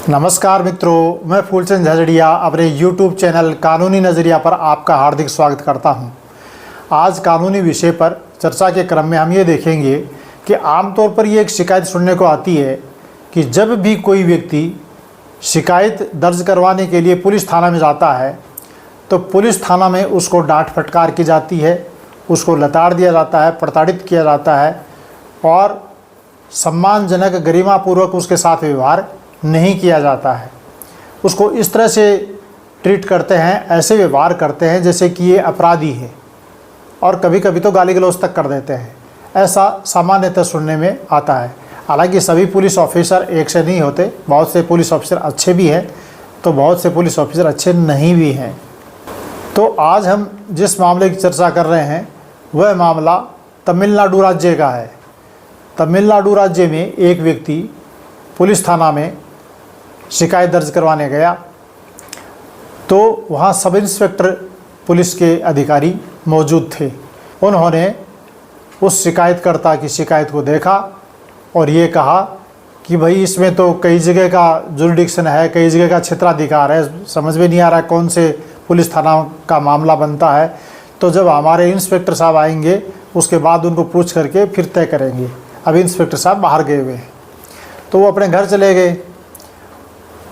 नमस्कार मित्रों, मैं फूलचंद झजड़िया अपने YouTube चैनल कानूनी नज़रिया पर आपका हार्दिक स्वागत करता हूं। आज कानूनी विषय पर चर्चा के क्रम में हम ये देखेंगे कि आमतौर पर ये एक शिकायत सुनने को आती है कि जब भी कोई व्यक्ति शिकायत दर्ज करवाने के लिए पुलिस थाना में जाता है तो पुलिस थाना में उसको डांट फटकार की जाती है, उसको लताड़ दिया जाता है, प्रताड़ित किया जाता है और सम्मानजनक गरिमापूर्वक उसके साथ व्यवहार नहीं किया जाता है। उसको इस तरह से ट्रीट करते हैं, ऐसे व्यवहार करते हैं जैसे कि ये अपराधी है और कभी कभी तो गाली गलौज तक कर देते हैं। ऐसा सामान्यतः सुनने में आता है। हालांकि सभी पुलिस ऑफिसर एक से नहीं होते, बहुत से पुलिस ऑफिसर अच्छे भी हैं तो बहुत से पुलिस ऑफिसर अच्छे नहीं भी हैं। तो आज हम जिस मामले की चर्चा कर रहे हैं वह मामला तमिलनाडु राज्य का है। तमिलनाडु राज्य में एक व्यक्ति पुलिस थाना में शिकायत दर्ज करवाने गया तो वहाँ सब इंस्पेक्टर पुलिस के अधिकारी मौजूद थे। उन्होंने उस शिकायतकर्ता की शिकायत को देखा और ये कहा कि भाई इसमें तो कई जगह का जुरिडिक्शन है, कई जगह का क्षेत्राधिकार है, समझ में नहीं आ रहा कौन से पुलिस थाना का मामला बनता है। तो जब हमारे इंस्पेक्टर साहब आएंगे उसके बाद उनको पूछ करके फिर तय करेंगे। अब इंस्पेक्टर साहब बाहर गए हुए हैं तो वो अपने घर चले गए।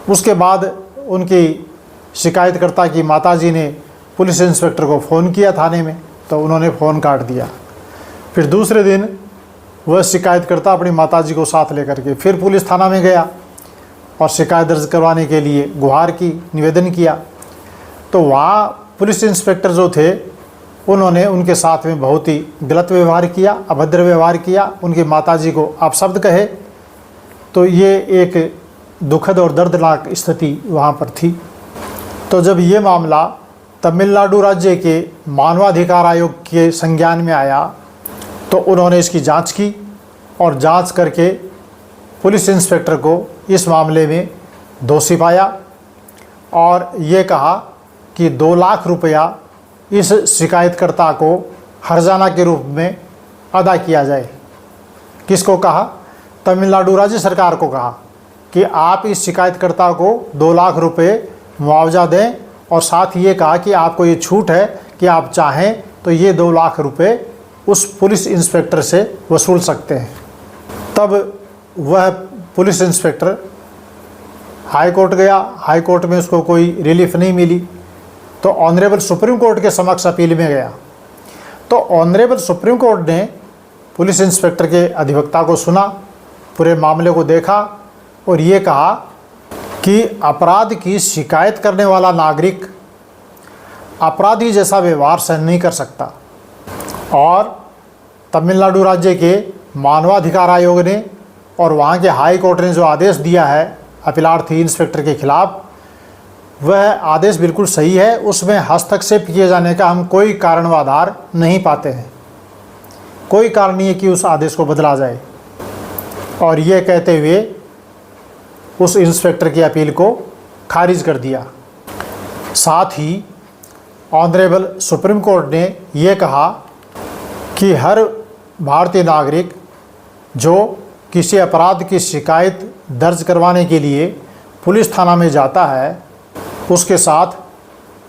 उसके बाद उनकी शिकायतकर्ता की माताजी ने पुलिस इंस्पेक्टर को फ़ोन किया थाने में, तो उन्होंने फ़ोन काट दिया। फिर दूसरे दिन वह शिकायतकर्ता अपनी माताजी को साथ लेकर के फिर पुलिस थाना में गया और शिकायत दर्ज करवाने के लिए गुहार की, निवेदन किया। तो वहाँ पुलिस इंस्पेक्टर जो थे उन्होंने उनके साथ में बहुत ही गलत व्यवहार किया, अभद्र व्यवहार किया, उनकी माताजी को अपशब्द कहे। तो ये एक दुखद और दर्दनाक स्थिति वहाँ पर थी। तो जब ये मामला तमिलनाडु राज्य के मानवाधिकार आयोग के संज्ञान में आया तो उन्होंने इसकी जांच की और जांच करके पुलिस इंस्पेक्टर को इस मामले में दोषी पाया और ये कहा कि 2 लाख रुपया इस शिकायतकर्ता को हर्जाना के रूप में अदा किया जाए। किसको कहा? तमिलनाडु राज्य सरकार को कहा कि आप इस शिकायतकर्ता को 2 लाख रुपए मुआवजा दें और साथ ये कहा कि आपको ये छूट है कि आप चाहें तो ये 2 लाख रुपए उस पुलिस इंस्पेक्टर से वसूल सकते हैं। तब वह पुलिस इंस्पेक्टर हाई कोर्ट गया। हाई कोर्ट में उसको कोई रिलीफ नहीं मिली तो ऑनरेबल सुप्रीम कोर्ट के समक्ष अपील में गया। तो ऑनरेबल सुप्रीम कोर्ट ने पुलिस इंस्पेक्टर के अधिवक्ता को सुना, पूरे मामले को देखा और ये कहा कि अपराध की शिकायत करने वाला नागरिक अपराधी जैसा व्यवहार सहन नहीं कर सकता और तमिलनाडु राज्य के मानवाधिकार आयोग ने और वहाँ के हाई कोर्ट ने जो आदेश दिया है अपीलार्थी इंस्पेक्टर के खिलाफ, वह आदेश बिल्कुल सही है। उसमें हस्तक्षेप किए जाने का हम कोई कारण व आधार नहीं पाते हैं। कोई कारण नहीं है कि उस आदेश को बदला जाए। और ये कहते हुए उस इंस्पेक्टर की अपील को खारिज कर दिया। साथ ही ऑनरेबल सुप्रीम कोर्ट ने यह कहा कि हर भारतीय नागरिक जो किसी अपराध की शिकायत दर्ज करवाने के लिए पुलिस थाना में जाता है उसके साथ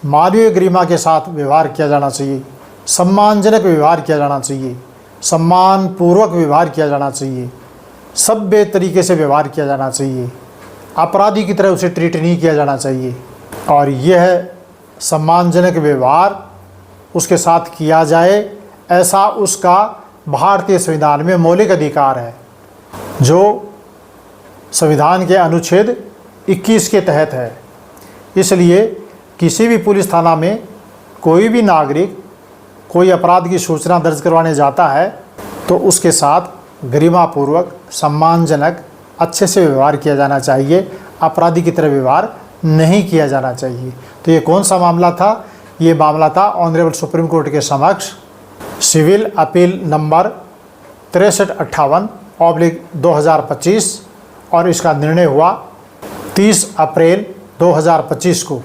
मानवीय गरिमा के साथ व्यवहार किया जाना चाहिए, सम्मानजनक व्यवहार किया जाना चाहिए, सम्मानपूर्वक व्यवहार किया जाना चाहिए, सभ्य तरीके से व्यवहार किया जाना चाहिए, अपराधी की तरह उसे ट्रीट नहीं किया जाना चाहिए। और यह सम्मानजनक व्यवहार उसके साथ किया जाए ऐसा उसका भारतीय संविधान में मौलिक अधिकार है जो संविधान के अनुच्छेद 21 के तहत है। इसलिए किसी भी पुलिस थाना में कोई भी नागरिक कोई अपराध की सूचना दर्ज करवाने जाता है तो उसके साथ गरिमापूर्वक, सम्मानजनक, अच्छे से व्यवहार किया जाना चाहिए, अपराधी की तरह व्यवहार नहीं किया जाना चाहिए। तो ये कौन सा मामला था? ये मामला था ऑनरेबल सुप्रीम कोर्ट के समक्ष सिविल अपील नंबर 6358/2025 और इसका निर्णय हुआ 30 अप्रैल 2025 को।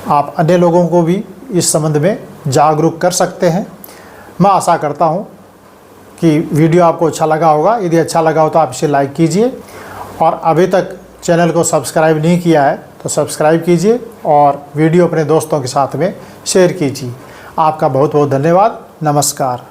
आप अन्य लोगों को भी इस संबंध में जागरूक कर सकते हैं। मैं आशा करता हूँ कि वीडियो आपको अच्छा लगा होगा। यदि अच्छा लगा हो तो आप इसे लाइक कीजिए और अभी तक चैनल को सब्सक्राइब नहीं किया है तो सब्सक्राइब कीजिए और वीडियो अपने दोस्तों के साथ में शेयर कीजिए। आपका बहुत बहुत धन्यवाद। नमस्कार।